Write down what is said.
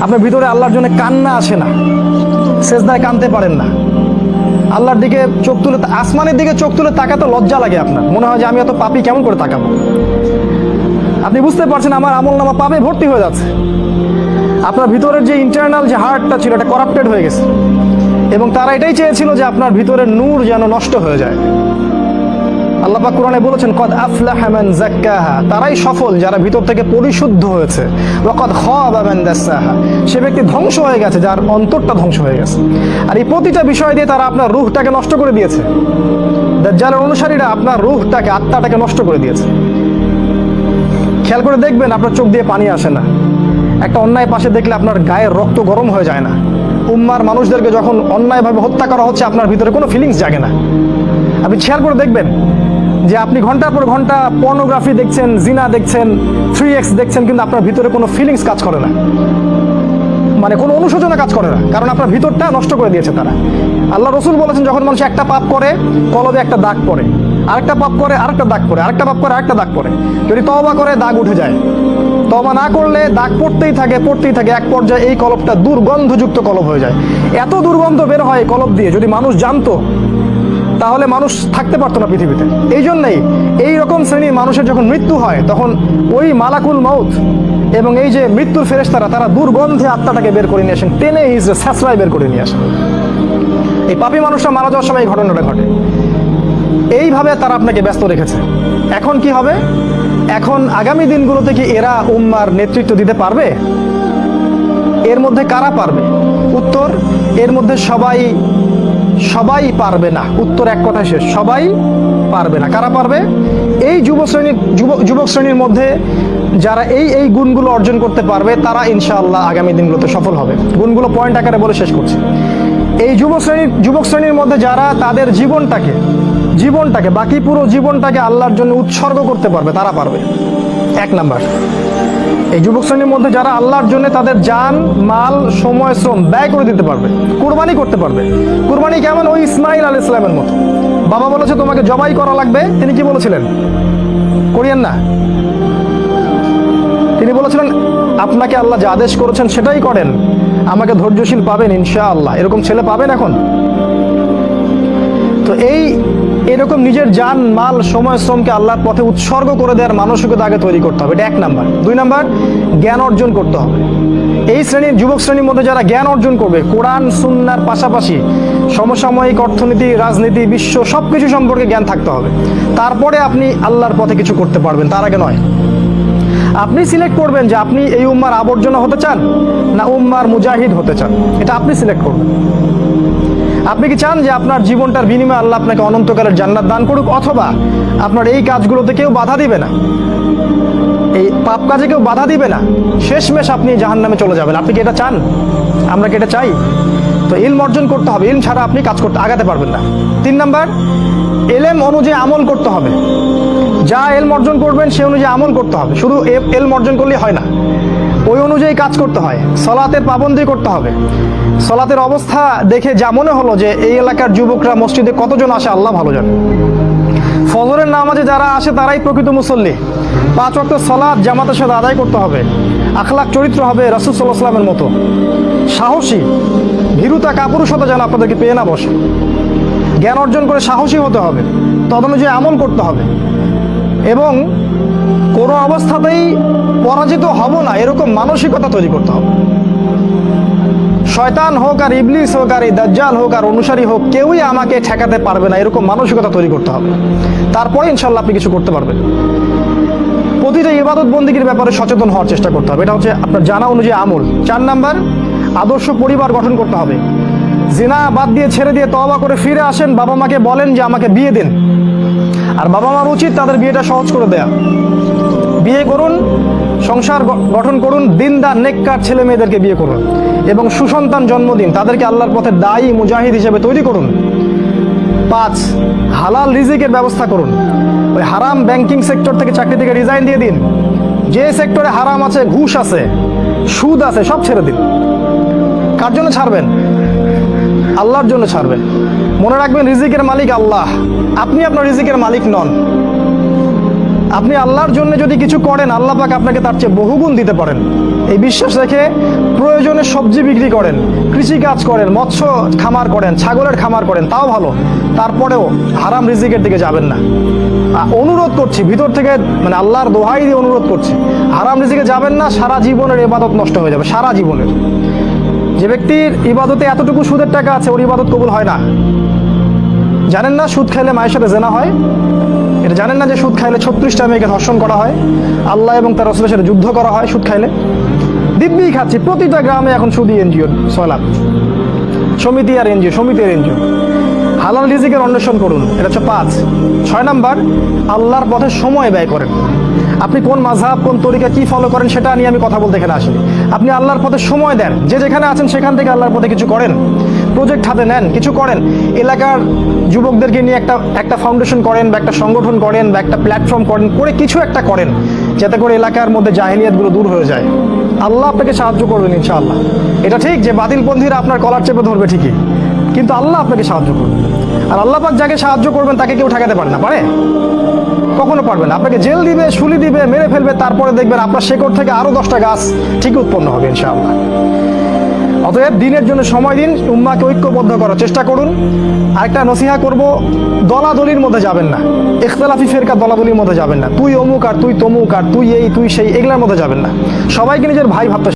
আপনার ভিতরে আল্লাহর জন্য কান্না আসে না, সেজদায় কাঁদতে পারেন না, আল্লাহর দিকে চোখ তুলে, আসমানের দিকে চোখ তুলে তাকাতে লজ্জা লাগে, আপনার মনে হয় যে আমি এত পাপী কেমন করে তাকাবো। আপনি বুঝতে পারছেন আমার আমলনামা পাপে ভর্তি হয়ে যাচ্ছে। আপনার ভিতরের যে ইন্টারনাল যে হার্টটা ছিল এটা করাপ্টেড হয়ে গেছে, এবং তারা এটাই চেয়েছিল যে আপনার ভিতরের নূর যেন নষ্ট হয়ে যায়। আল্লাহ পাক কোরআনে বলেছেন, কদ আফলাহা মান যাক্কাহা, তারাই সফল যারা ভিতর থেকে পরিশুদ্ধ হয়েছে। ওয়া কদ খাবা মান দাসসাহা, সে ব্যক্তি ধ্বংস হয়ে গেছে যার অন্তরটা ধ্বংস হয়ে গেছে। আর এই প্রতিটা বিষয় দিয়ে তারা আপনার রূহটাকে নষ্ট করে দিয়েছে। দাজ্জালের অনুসারীরা আপনার রূহটাকে, আত্মাটাকে নষ্ট করে দিয়েছে। খেয়াল করে দেখবেন আপনার চোখ দিয়ে পানি আসে না, একটা অন্যায় পাশে দেখলে আপনার গায়ের রক্ত গরম হয়ে যায় না। উম্মার মানুষদেরকে যখন অন্যায়ভাবে হত্যা করা হচ্ছে আপনার ভিতরে কোনো ফিলিংস জাগে না। আপনি খেয়াল করে দেখবেন যে আপনি ঘন্টার পর ঘন্টা পর্নোগ্রাফি দেখছেন, জিনা দেখছেন, 3x দেখছেন, কিন্তু আপনার ভিতরে কোনো ফিলিংস কাজ করে না, মানে কোনো অনুশোচনা কাজ করে না, কারণ আপনার ভিতরটা নষ্ট করে দিয়েছে তারা। আল্লাহ রসুল বলেছেন, যখন মানুষ একটা পাপ করে কলবে একটা দাগ পড়ে, আরেকটা পাপ করে আরেকটা দাগ পড়ে, আরেকটা পাপ করে আরেকটা দাগ পড়ে। যদি তওবা করে দাগ উঠে যায়, তওবা না করলে দাগ পড়তেই থাকে পড়তেই থাকে, এক পর্যায়ে এই কলবটা দুর্গন্ধযুক্ত কলব হয়ে যায়। এত দুর্গন্ধ বের হয় এই কলব দিয়ে, যদি মানুষ জানতো তাহলে মানুষ থাকতে পারতো না পৃথিবীতে। এই জন্যই এই রকম শ্রেণীর মানুষের যখন মৃত্যু হয় তখন ওই মালাকুল মউত এবং এই যে মৃত্যুর ফেরেশতারা তারা দুর্গন্ধে আত্মাটাকে বের করে নিয়ে আসেন, টেনে হিজড়ে ছ্যাঁচড়ায় বের করে নিয়ে আসেন। এই পাপী মানুষরা মারা যাওয়ার সময় এই ঘটনাটা ঘটে। এইভাবে তারা আপনাকে ব্যস্ত রেখেছে। এখন কি হবে? এখন আগামী দিনগুলোতে কি এরা উম্মার নেতৃত্ব দিতে পারবে? এর মধ্যে কারা পারবে? উত্তর, এর মধ্যে সবাই পারবে না। উত্তর এক কথায় শেষ, সবাই পারবে না। কারা পারবে? এই যুবক শ্রেণীর মধ্যে যারা এই গুণগুলো অর্জন করতে পারবে তারা ইনশাআল্লাহ আগামী দিনগুলোতে সফল হবে। গুণগুলো পয়েন্ট আকারে বলে শেষ করছি। এই যুবক শ্রেণীর মধ্যে যারা তাদের জীবনটাকে বাকি পুরো জীবনটাকে আল্লাহর জন্য উৎসর্গ করতে পারবে তারা পারবে। এক নাম্বার, এই যুবক শ্রেণীর মধ্যে যারা আল্লাহর জন্য তাদের জান, মাল, সময়, শ্রম ব্যয় করে দিতে পারবে, কুরবানি করতে পারবে। কুরবানি কেমন? ওই ইসমাইল আলাইহিস সালামের মতো। বাবা বলেছে তোমাকে জবাই করা লাগবে, তিনি কি বলেছিলেন? করিয়েন না। তিনি বলেছিলেন আপনাকে আল্লাহ যা আদেশ করেছেন সেটাই করেন, আমাকে ধৈর্যশীল পাবেন ইনশাআল্লাহ। এরকম ছেলে পাবেন এখন? তো এরকম নিজের জান, মাল, সময়, শ্রমকে আল্লাহর পথে উৎসর্গ করে দেওয়ার মানসিকতা আগে তৈরি করতে হবে। এটা এক নাম্বার। দুই নাম্বার, জ্ঞান অর্জন করতে হবে। এই যুবক শ্রেণীর মধ্যে যারা জ্ঞান অর্জন করবে, কোরআন সুন্নাহর পাশাপাশি সমসাময়িক অর্থনীতি, রাজনীতি, বিশ্ব সবকিছু সম্পর্কে জ্ঞান থাকতে হবে। তারপরে আপনি আল্লাহর পথে কিছু করতে পারবেন, তার আগে নয়। আপনি সিলেক্ট করবেন যে আপনি এই উম্মার আবর্জনা হতে চান না উম্মার মুজাহিদ হতে চান, এটা আপনি সিলেক্ট করবেন। আপনি কি চান যে আপনার জীবনটার বিনিময়ে আল্লাহ আপনাকে অনন্তকালের জান্নাত দান করুক, অথবা আপনার এই কাজগুলোতে কেউ বাধা দিবে না, এই পাপ কাজে কেউ বাধা দিবে না, শেষমেশ আপনি জাহান্নামে চলে যাবেন? আপনি কি এটা চান? আমরা কি এটা চাই? তো ইলম অর্জন করতে হবে, ইলম ছাড়া আপনি কাজ করতে আগাতে পারবেন না। তিন নাম্বার, এলেম অনুযায়ী আমল করতে হবে। যা এলম অর্জন করবেন সে অনুযায়ী আমল করতে হবে। শুধু এলম অর্জন করলেই হয় না, ওই অনুযায়ী কাজ করতে হয়। সলাতের পাবন্দি করতে হবে। সলাতের অবস্থা দেখে যা মনে হলো যে এই এলাকার যুবকরা মসজিদে কতজন আসে আল্লাহ ভালো জানে। ফজরের নামাজে যারা আসে তারাই প্রকৃত মুসল্লি। 5 ওয়াক্ত সলাত জামাতের সাথে আদায় করতে হবে। আখলাক চরিত্র হবে রাসূল সাল্লাল্লাহু আলাইহি ওয়াসাল্লামের মতো। সাহসী, ভীরুতা, কাপুরুষতা যেন আপনাদেরকে পেয়ে না বসে। জ্ঞান অর্জন করে সাহসী হতে হবে, তদনুযায়ী আমল করতে হবে, এবং কোনো অবস্থাতেই পরাজিত হব না এরকম মানসিকতা তৈরি করতে হবে। শয়তান হোক আর ইবলিস হোক আর এই দাজ্জাল হোক আর অনুসারী হোক, কেউই আমাকে ঠেকাতে পারবে না এরকম মানসিকতা তৈরি করতে হবে। তারপরে ইনশাল্লাহ আপনি কিছু করতে পারবেন। প্রতিটা ইবাদত বন্দিগির ব্যাপারে সচেতন হওয়ার চেষ্টা করতে হবে, এটা হচ্ছে আপনার জানা অনুযায়ী আমল। 4 নাম্বার, আদর্শ পরিবার গঠন করতে হবে। জিনা বাদ দিয়ে ছেড়ে দিয়ে তওবা করে ফিরে আসেন, বাবা মাকে বলেন যে আমাকে বিয়ে দিন। আর বাবা মার উচিত তাদের বিয়েটা সহজ করে দেয়া। বিয়ে করুন, সংসার গঠন করুন, দিনদার নেককার ছেলে মেয়েদেরকে বিয়ে করুন এবং সুসন্তান জন্ম দিন, তাদেরকে আল্লাহর পথে দায়ী মুজাহিদ হিসেবে তৈরি করুন। 5, হালাল রিজিকের ব্যবস্থা করুন। ওই হারাম ব্যাংকিং সেক্টর থেকে, চাকরি থেকে রিজাইন দিয়ে দিন। যে সেক্টরে হারাম আছে, ঘুষ আছে, সুদ আছে, সব ছেড়ে দিন। কার জন্য ছাড়বেন? আল্লাহর জন্য ছাড়বেন। মনে রাখবেন রিজিকের মালিক আল্লাহ, আপনি আপনার রিজিকের মালিক নন। আপনি আল্লাহর জন্য যদি কিছু করেন আল্লাহ পাক আপনাকে তার চেয়ে বহুগুণ দিতে পারেন। এই বিশ্বাস রেখে প্রয়োজনে সবজি বিক্রি করেন, কৃষিকাজ করেন, মৎস্য খামার করেন, ছাগলের খামার করেন, তাও ভালো। তারপরেও হারাম রিজিকের দিকে যাবেন না। অনুরোধ করছি ভিতর থেকে, মানে আল্লাহর দোহাই দিয়ে অনুরোধ করছি, হারাম রিজিকে যাবেন না। সারা জীবনের ইবাদত নষ্ট হয়ে যাবে, সারা জীবনের। যে ব্যক্তির ইবাদতে এতটুকু সুদের টাকা আছে, ওর ইবাদত কবুল হয় না। জানেন না সুদ খাইলে মায়ের সাথে জেনা হয়? এটা জানেন না যে সুদ খাইলে 36টা মেয়েকে ধর্ষণ করা হয়, আল্লাহ এবং তার রাসূলের সাথে যুদ্ধ করা হয় সুদ খাইলে? দিব্যি খাচ্ছি, প্রতিটা গ্রামে এখন সুদি এনজিও সয়লাভ, সমিতি আর এনজিও, সমিতি আর এনজিও। হালাল রিজিকের অন্বেষণ করুন, এটা হচ্ছে 5। 6 নাম্বার, আল্লাহর পথে সময় ব্যয় করেন। আপনি কোন মাযহাব, কোন তরিকা কি ফলো করেন সেটা নিয়ে আমি কথা বলতে এখানে আসিনি। আপনি আল্লাহর পথে সময় দেন, যে যেখানে আছেন সেখান থেকে আল্লাহর পথে কিছু করেন, প্রজেক্ট হাতে নেন, কিছু করেন। এলাকার যুবকদেরকে নিয়ে একটা ফাউন্ডেশন করেন, বা একটা সংগঠন করেন, বা একটা প্ল্যাটফর্ম করেন, করে কিছু একটা করেন, যাতে করে এলাকার মধ্যে জাহেলিয়াতগুলো দূর হয়ে যায়। আল্লাহ আপনাকে সাহায্য করবেন ইনশাআল্লাহ। এটা ঠিক যে বাতিলপন্থীরা আপনার কলার চেপে ধরবে ঠিকই, কিন্তু আল্লাহ আপনাকে সাহায্য করবেন। আর আল্লাহ পাক যাকে সাহায্য করবেন তাকে কেউ ঠেকাতে পারে না, পারে? কখনো পারবে না। আপনাকে জেল দিবে, শুলি দিবে, মেরে ফেলবে, তারপরে দেখবেন আপনার শেকড় থেকে আরো 10টা গাছ ঠিক উৎপন্ন হবে ইনশাআল্লাহ। অতএব দিনের জন্য সময় দিন, উম্মাহকে ঐক্যবদ্ধ করার চেষ্টা করুন। আরেকটা নসিহা করব, দলাদলির মধ্যে যাবেন না, ইখতিলাফি ফিরকা দলাদলির মধ্যে যাবেন না। তুই অমুক আর তুই তমুক আর তুই এই তুই সেই, এগুলোর মধ্যে যাবেন না। সবাইকে নিজের ভাই ভাবতে